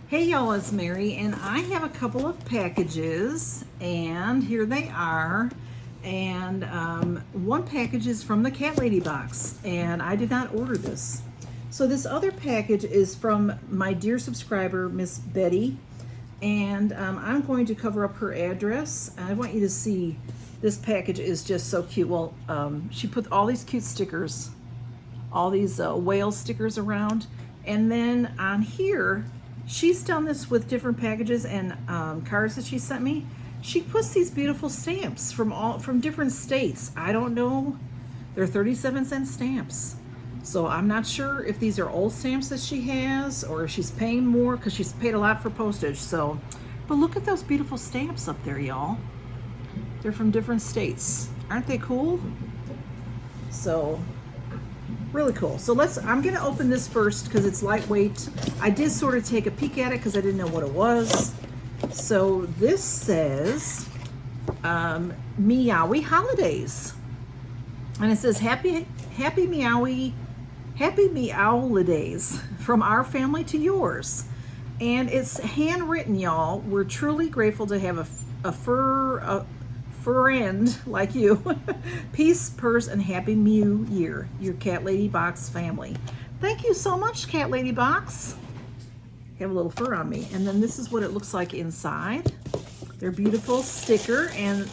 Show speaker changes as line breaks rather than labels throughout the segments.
Hey y'all, it's Mary, and I have a couple of packages, and here they are. And one package is from the CatLady Box, and I did not order this. So this other package is from my dear subscriber, Miss Betty, and I'm going to cover up her address. I want you to see this package is just so cute. Well, she put all these cute stickers, all these whale stickers around, and then on here, she's done this with different packages and cards that she sent me. She puts these beautiful stamps from different states. I don't know. They're 37-cent stamps. So I'm not sure if these are old stamps that she has or if she's paying more because she's paid a lot for postage. So, but look at those beautiful stamps up there, y'all. They're from different states. Aren't they cool? So really cool. So I'm gonna open this first because it's lightweight. I did sort of take a peek at it because I didn't know what it was. So this says Meowie Holidays. And it says Happy Meowie Holidays from our family to yours. And it's handwritten, y'all. We're truly grateful to have a friend like you. Peace, purse, and happy new year. Your CatLady Box family. Thank you so much, CatLady Box. Have a little fur on me. And then this is what it looks like inside. Their beautiful sticker and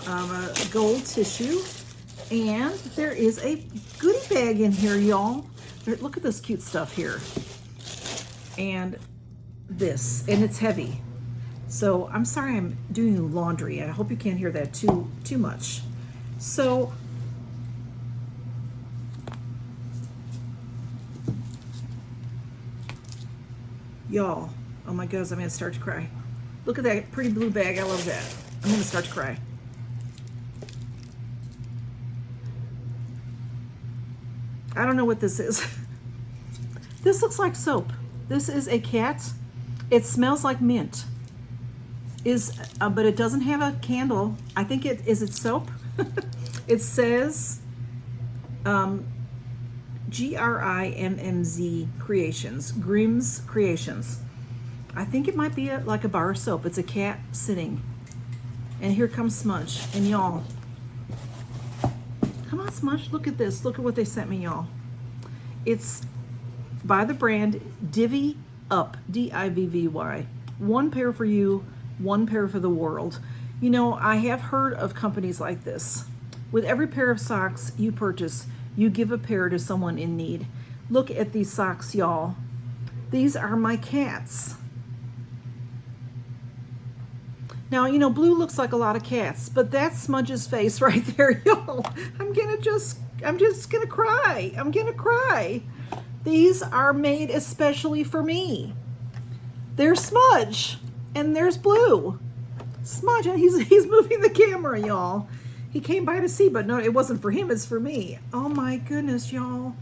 gold tissue. And there is a goodie bag in here, y'all. Look at this cute stuff here. And this, and it's heavy. So I'm sorry I'm doing laundry. I hope you can't hear that too much. So y'all, oh my goodness, I'm gonna start to cry. Look at that pretty blue bag. I love that. I'm gonna start to cry. I don't know what this is. This looks like soap. This is a cat. It smells like mint. But it doesn't have a candle. I think is it soap? It says GRIMMZ Creations, Grimm's Creations. I think it might be like a bar of soap. It's a cat sitting. And here comes Smudge. And y'all, come on Smudge, look at this. Look at what they sent me, y'all. It's by the brand Divvy Up, DIVVY. One pair for you, one pair for the world. You know, I have heard of companies like this. With every pair of socks you purchase, you give a pair to someone in need. Look at these socks, y'all. These are my cats. Now, you know, blue looks like a lot of cats, but that's Smudge's face right there, y'all. I'm just gonna cry. I'm gonna cry. These are made especially for me. There's Smudge. And there's Blue. Smudge, and he's moving the camera, y'all. He came by to see, but no, it wasn't for him, it's for me. Oh my goodness, y'all.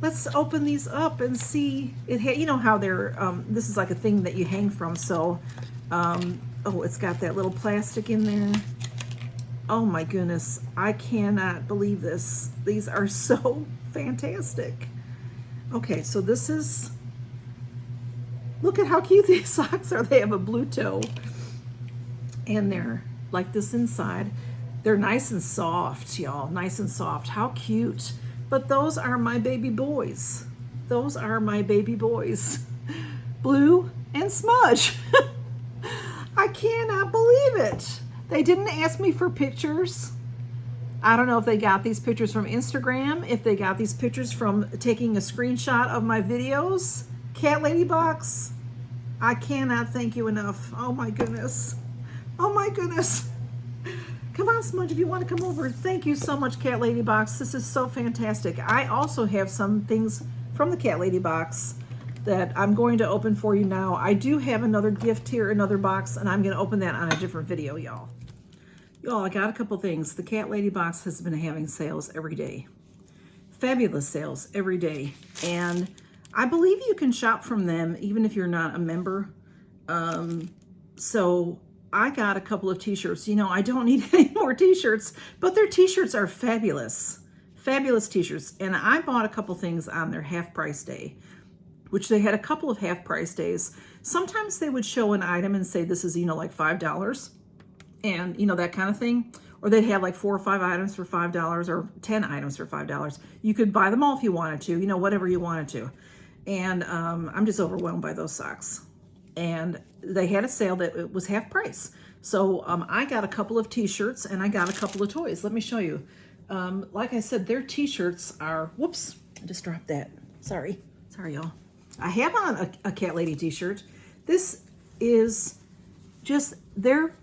Let's open these up and see. You know how they're, this is like a thing that you hang from, so, oh, it's got that little plastic in there. Oh my goodness, I cannot believe this. These are so fantastic. Okay, so this is, look at how cute these socks are. They have a blue toe and they're like this inside. They're nice and soft, y'all, nice and soft. How cute. But those are my baby boys. Those are my baby boys. Blue and Smudge. I cannot believe it. They didn't ask me for pictures. I don't know if they got these pictures from Instagram, if they got these pictures from taking a screenshot of my videos. CatLady Box, I cannot thank you enough. Oh my goodness. Oh my goodness. Come on, Smudge, if you want to come over. Thank you so much, CatLady Box. This is so fantastic. I also have some things from the CatLady Box that I'm going to open for you now. I do have another gift here, another box, and I'm going to open that on a different video, y'all. Y'all, I got a couple things. The CatLady Box has been having sales every day. Fabulous sales every day. And I believe you can shop from them even if you're not a member. So I got a couple of t-shirts. You know, I don't need any more t-shirts, but their t-shirts are fabulous. Fabulous t-shirts. And I bought a couple things on their half price day. which they had a couple of half price days. Sometimes they would show an item and say this is, you know, like $5 and, you know, that kind of thing. Or they'd have like 4 or 5 items for $5 or 10 items for $5. You could buy them all if you wanted to, you know, whatever you wanted to. And I'm just overwhelmed by those socks. And they had a sale that it was half price. So I got a couple of t-shirts and I got a couple of toys. Let me show you. Like I said, their t-shirts are, whoops, I just dropped that. Sorry, y'all. I have on a CatLady t-shirt. This is just, their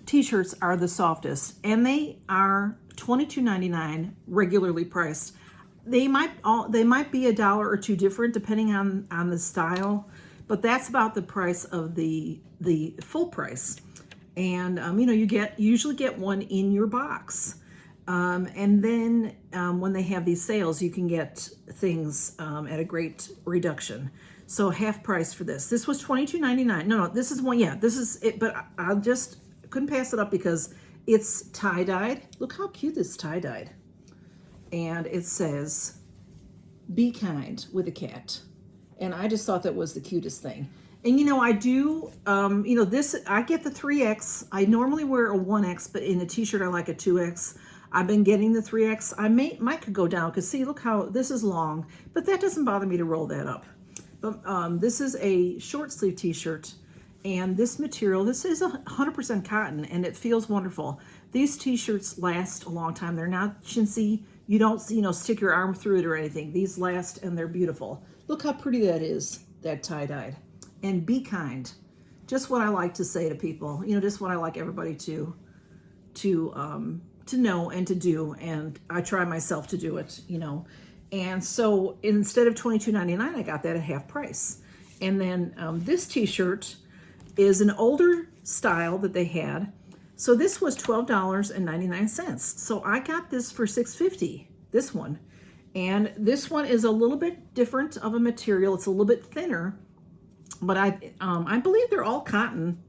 t-shirts are the softest and they are $22.99 regularly priced. They might be $1 or $2 different depending on the style, but that's about the price of the full price. And you know, you usually get one in your box. And then when they have these sales, you can get things at a great reduction. So half price for this. This was $22.99. No, this is one. Yeah, this is it. But I just couldn't pass it up because it's tie-dyed. Look how cute this tie-dyed. And it says, "Be kind" with a cat. And I just thought that was the cutest thing. And you know, I do, you know, this, I get the 3X. I normally wear a 1X, but in a t-shirt, I like a 2X. I've been getting the 3X. I might could go down because see, look how this is long, but that doesn't bother me to roll that up. But this is a short sleeve t-shirt, and this material, this is 100% cotton, and it feels wonderful. These t-shirts last a long time. They're not chintzy. You don't, you know, stick your arm through it or anything. These last, and they're beautiful. Look how pretty that is, that tie-dyed. And be kind. Just what I like to say to people. You know, just what I like everybody to know and to do, and I try myself to do it, you know. And so instead of $22.99, I got that at half price. And then this t-shirt is an older style that they had. So this was $12.99. So I got this for $6.50, this one. And this one is a little bit different of a material. It's a little bit thinner, but I believe they're all cotton.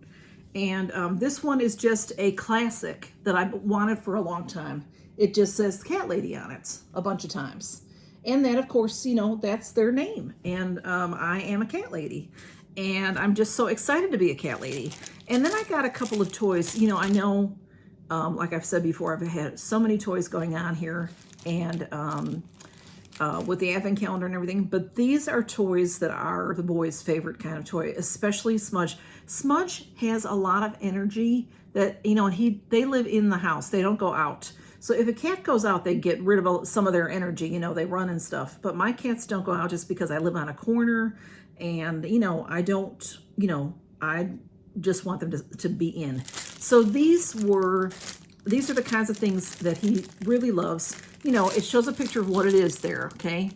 And this one is just a classic that I've wanted for a long time. It just says CatLady on it a bunch of times. And that, of course, you know, that's their name. And I am a CatLady. And I'm just so excited to be a CatLady. And then I got a couple of toys. You know, I know, like I've said before, I've had so many toys going on here. And with the advent calendar and everything, but these are toys that are the boys' favorite kind of toy, especially Smudge. Smudge has a lot of energy that, you know, and they live in the house. They don't go out. So if a cat goes out, they get rid of some of their energy, you know, they run and stuff. But my cats don't go out just because I live on a corner and, you know, I don't, you know, I just want them to be in. So these are the kinds of things that he really loves. You know, it shows a picture of what it is there, okay?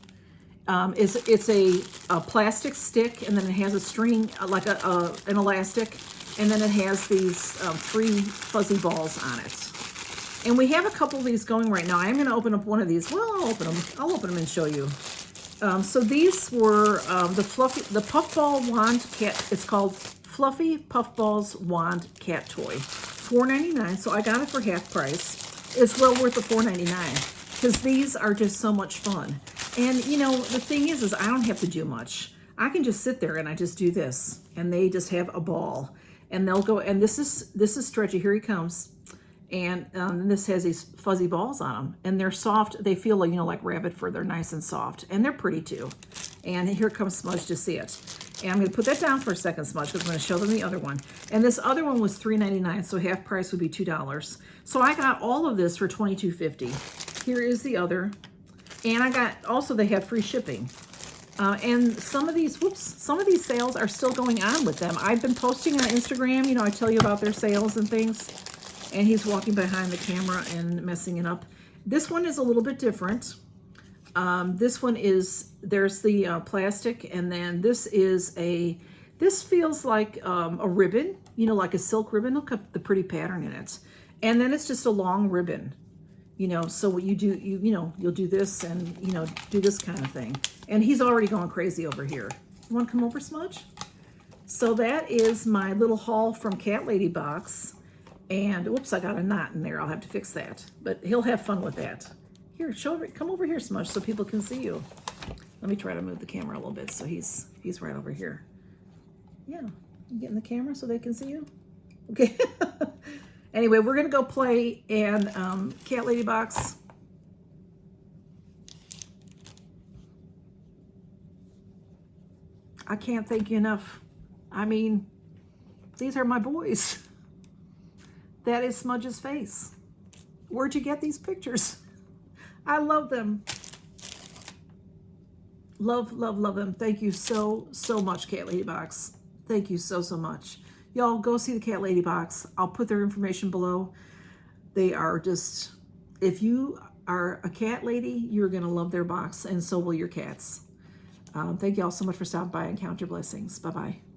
It's a plastic stick, and then it has a string, like an elastic, and then it has these 3 fuzzy balls on it. And we have a couple of these going right now. I'm going to open up one of these. Well, I'll open them and show you. So these were the Puffball Wand Cat. It's called Fluffy Puffballs Wand Cat Toy. $4.99, so I got it for half price. It's well worth the $4.99 because these are just so much fun. And you know, the thing is I don't have to do much. I can just sit there and I just do this, and they just have a ball. And they'll go, and this is stretchy. Here he comes. And this has these fuzzy balls on them, and they're soft. They feel like, you know, like rabbit fur. They're nice and soft, and they're pretty too. And here comes Smudge to see it. And I'm going to put that down for a second, Smudge, because I'm going to show them the other one. And this other one was $3.99, so half price would be $2. So I got all of this for $22.50. Here is the other, and I got also they have free shipping. And some of these sales are still going on with them. I've been posting on Instagram. You know, I tell you about their sales and things. And he's walking behind the camera and messing it up. This one is a little bit different. This one is, there's the plastic, and then this feels like a ribbon, you know, like a silk ribbon. Look at the pretty pattern in it. And then it's just a long ribbon, you know, so what you do, you'll do this and, you know, do this kind of thing. And he's already going crazy over here. You want to come over, Smudge? So that is my little haul from CatLady Box. And whoops, I got a knot in there. I'll have to fix that. But he'll have fun with that. Here, come over here, Smudge, so people can see you. Let me try to move the camera a little bit so he's right over here. Yeah, you get in the camera so they can see you. Okay. Anyway, we're gonna go play and CatLady Box. I can't thank you enough. I mean, these are my boys. That is Smudge's face. Where'd you get these pictures? I love them. Love, love, love them. Thank you so, so much, CatLady Box. Thank you so, so much. Y'all go see the CatLady Box. I'll put their information below. They are just, if you are a cat lady, you're going to love their box, and so will your cats. Thank you all so much for stopping by and count your blessings. Bye-bye.